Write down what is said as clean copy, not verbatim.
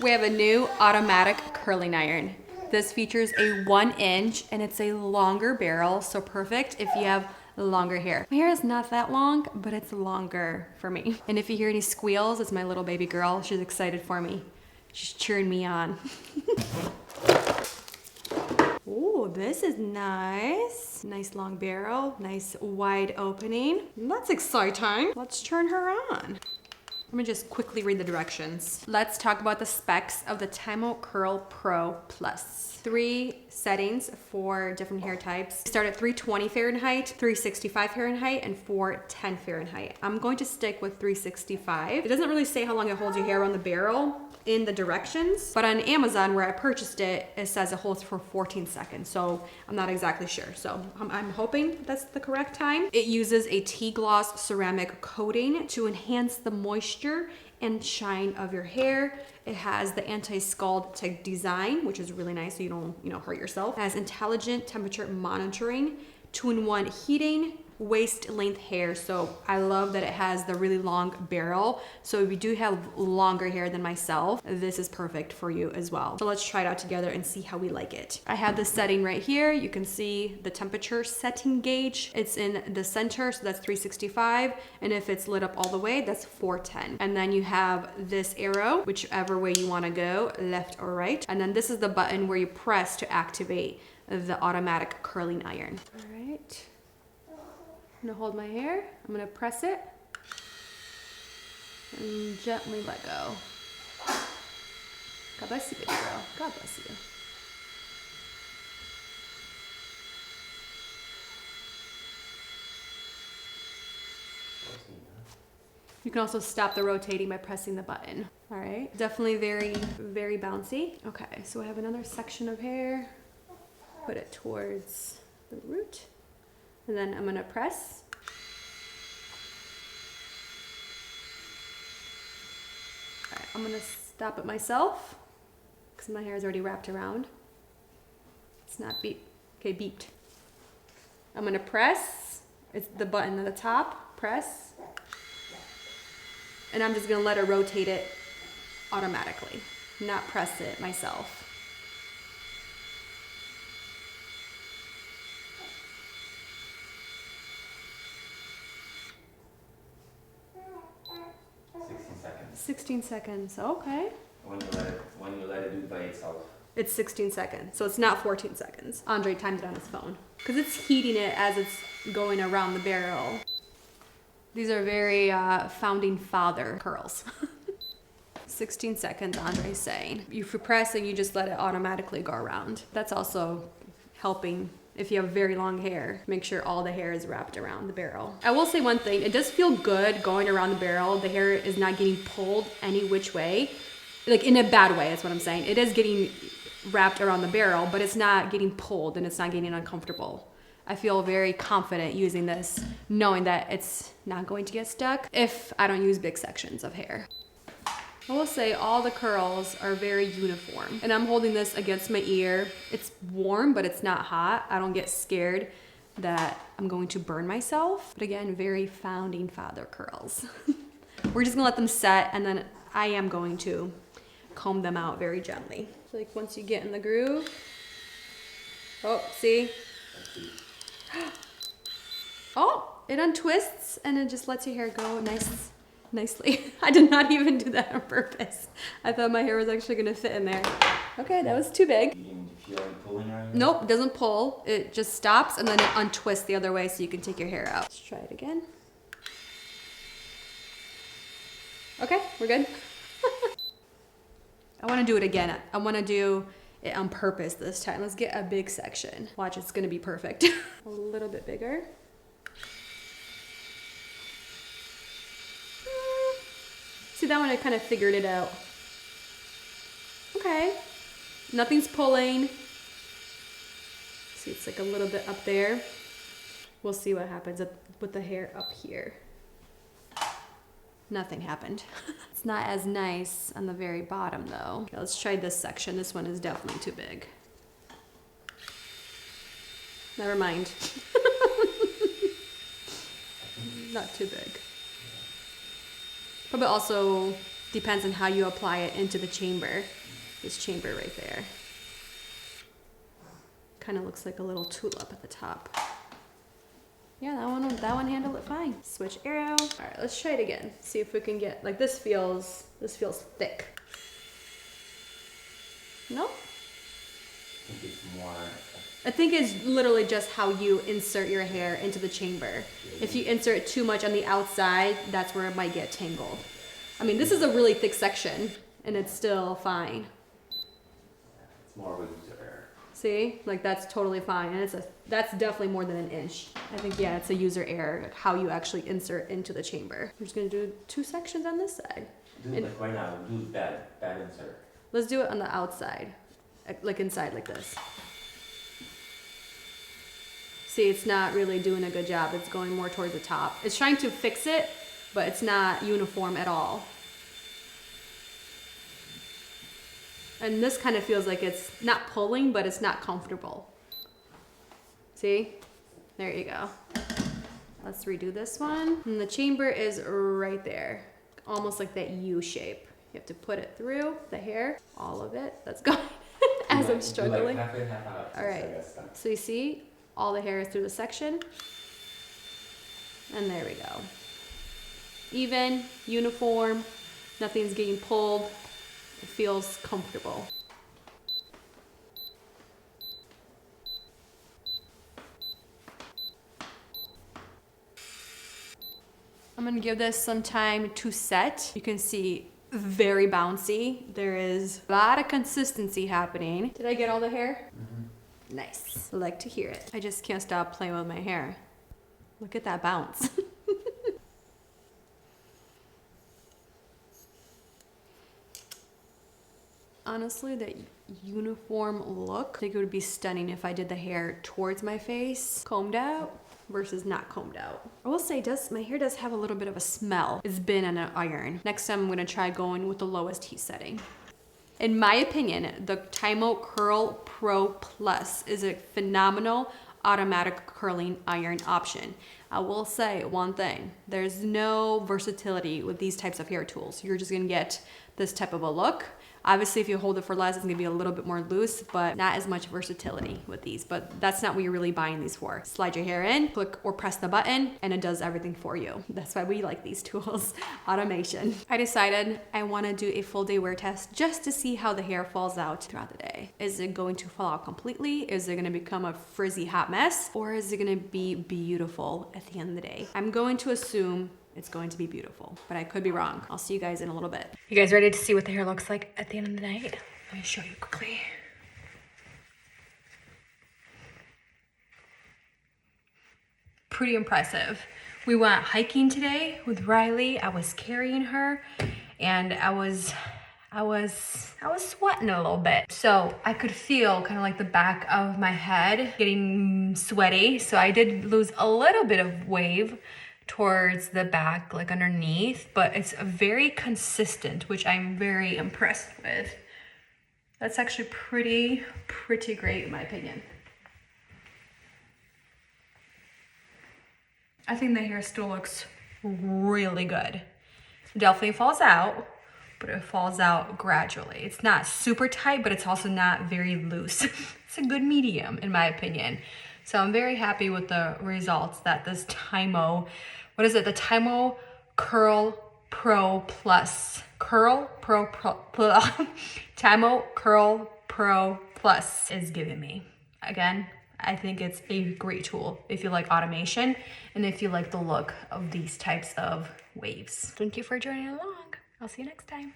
We have a new automatic curling iron. This features a 1 inch and it's a longer barrel, so perfect if you have longer hair. My hair is not that long, but it's longer for me. And if you hear any squeals, it's my little baby girl. She's excited for me. She's cheering me on. Oh, this is nice. Nice long barrel, nice wide opening. That's exciting. Let's turn her on. Let me just quickly read the directions. Let's talk about the specs of the Timo Curl Pro Plus. 3 settings for different hair types. Start at 320 Fahrenheit, 365 Fahrenheit, and 410 Fahrenheit. I'm going to stick with 365. It doesn't really say how long it holds your hair on the barrel in the directions, but on Amazon where I purchased it, it says it holds for 14 seconds. So I'm not exactly sure. So I'm hoping that's the correct time. It uses a T-gloss ceramic coating to enhance the moisture and shine of your hair. It has the anti-scald tech design, which is really nice so you don't, hurt yourself. It has intelligent temperature monitoring, 2-in-1 heating, waist length hair. So I love that it has the really long barrel. So if you do have longer hair than myself, this is perfect for you as well. So let's try it out together and see how we like it. I have this setting right here. You can see the temperature setting gauge. It's in the center, so that's 365. And if it's lit up all the way, that's 410. And then you have this arrow, whichever way you want to go, left or right. And then this is the button where you press to activate the automatic curling iron. All right. I'm gonna hold my hair, I'm gonna press it, and gently let go. God bless you, baby girl. God bless you. You can also stop the rotating by pressing the button. All right, definitely very, very bouncy. Okay, so I have another section of hair. Put it towards the root. And then I'm gonna press. All right, I'm gonna stop it myself because my hair is already wrapped around. It's not beep. Okay, beeped. I'm gonna press. It's the button at the top, press. And I'm just gonna let it rotate it automatically, not press it myself. Seconds. 16 seconds, okay. When you let it do it by itself. It's 16 seconds, so it's not 14 seconds. Andre timed it on his phone because it's heating it as it's going around the barrel. These are very founding father curls. 16 seconds, Andre's saying. You press and you just let it automatically go around. That's also helping if you have very long hair. Make sure all the hair is wrapped around the barrel. I will say one thing, it does feel good going around the barrel. The hair is not getting pulled any which way. Like in a bad way, that's what I'm saying. It is getting wrapped around the barrel, but it's not getting pulled and it's not getting uncomfortable. I feel very confident using this, knowing that it's not going to get stuck if I don't use big sections of hair. I will say all the curls are very uniform. And I'm holding this against my ear. It's warm, but it's not hot. I don't get scared that I'm going to burn myself. But again, very founding father curls. We're just gonna let them set and then I am going to comb them out very gently. So like once you get in the groove, oh, see? Oh, it untwists and it just lets your hair go nicely. I did not even do that on purpose. I thought my hair was actually gonna fit in there. Okay, that was too big. You didn't feel like pulling or anything? Nope, it doesn't pull. It just stops and then it untwists the other way so you can take your hair out. Let's try it again. Okay, we're good. I wanna do it again. I wanna do it on purpose this time. Let's get a big section. Watch, it's gonna be perfect. A little bit bigger. See, that one I kind of figured it out. Okay, nothing's pulling. See, it's like a little bit up there. We'll see what happens with the hair up here. Nothing happened. It's not as nice on the very bottom though. Okay, let's try this section. This one is definitely too big. Never mind. Not too big. Probably also Depends on how you apply it into the chamber. This chamber right there. Kind of looks like a little tulip at the top. Yeah, that one handled it fine. Switch arrow. All right, let's try it again. See if we can get, like this feels thick. Nope. I think it's more. I think it's literally just how you insert your hair into the chamber. If you insert too much on the outside, that's where it might get tangled. I mean, this is a really thick section and it's still fine. It's more of a user error. See, like that's totally fine. And that's definitely more than an inch. I think, yeah, it's a user error, like how you actually insert into the chamber. I'm just gonna do 2 sections on this side. Do it like right now, do bad insert. Let's do it on the outside, like inside like this. See, it's not really doing a good job. It's going more towards the top. It's trying to fix it, but it's not uniform at all. And this kind of feels like it's not pulling, but it's not comfortable. See? There you go. Let's redo this one. And the chamber is right there, almost like that U shape. You have to put it through the hair, all of it. That's going as I'm struggling. Half in, half out. All right, so you see all the hair is through the section. And there we go. Even, uniform, nothing's getting pulled. It feels comfortable. I'm gonna give this some time to set. You can see very bouncy. There is a lot of consistency happening. Did I get all the hair? Mm-hmm. Nice. I like to hear it. I just can't stop playing with my hair. Look at that bounce. Honestly, that uniform look, I think it would be stunning if I did the hair towards my face, combed out, versus not combed out. I will say, my hair does have a little bit of a smell. It's been on an iron. Next time I'm gonna try going with the lowest heat setting. In my opinion, the Timo Curl Pro Plus is a phenomenal automatic curling iron option. I will say one thing, there's no versatility with these types of hair tools. You're just gonna get this type of a look. Obviously, if you hold it for less, it's gonna be a little bit more loose, but not as much versatility with these. But that's not what you're really buying these for. Slide your hair in, click or press the button, and it does everything for you. That's why we like these tools, automation. I decided I wanna do a full day wear test just to see how the hair falls out throughout the day. Is it going to fall out completely? Is it gonna become a frizzy hot mess? Or is it gonna be beautiful at the end of the day? I'm going to assume it's going to be beautiful, but I could be wrong. I'll see you guys in a little bit. You guys ready to see what the hair looks like at the end of the night? Let me show you quickly. Pretty impressive. We went hiking today with Riley. I was carrying her and I was sweating a little bit. So I could feel kind of like the back of my head getting sweaty. So I did lose a little bit of wave towards the back, like underneath, but it's very consistent, which I'm very impressed with. That's actually pretty great in my opinion. I think the hair still looks really good. It definitely falls out, but it falls out gradually. It's not super tight, but it's also not very loose. It's a good medium in my opinion. So I'm very happy with the results that this Tymo, what is it? The Timo Curl Pro Plus. Timo Curl Pro Plus is giving me. Again, I think it's a great tool if you like automation and if you like the look of these types of waves. Thank you for joining along. I'll see you next time.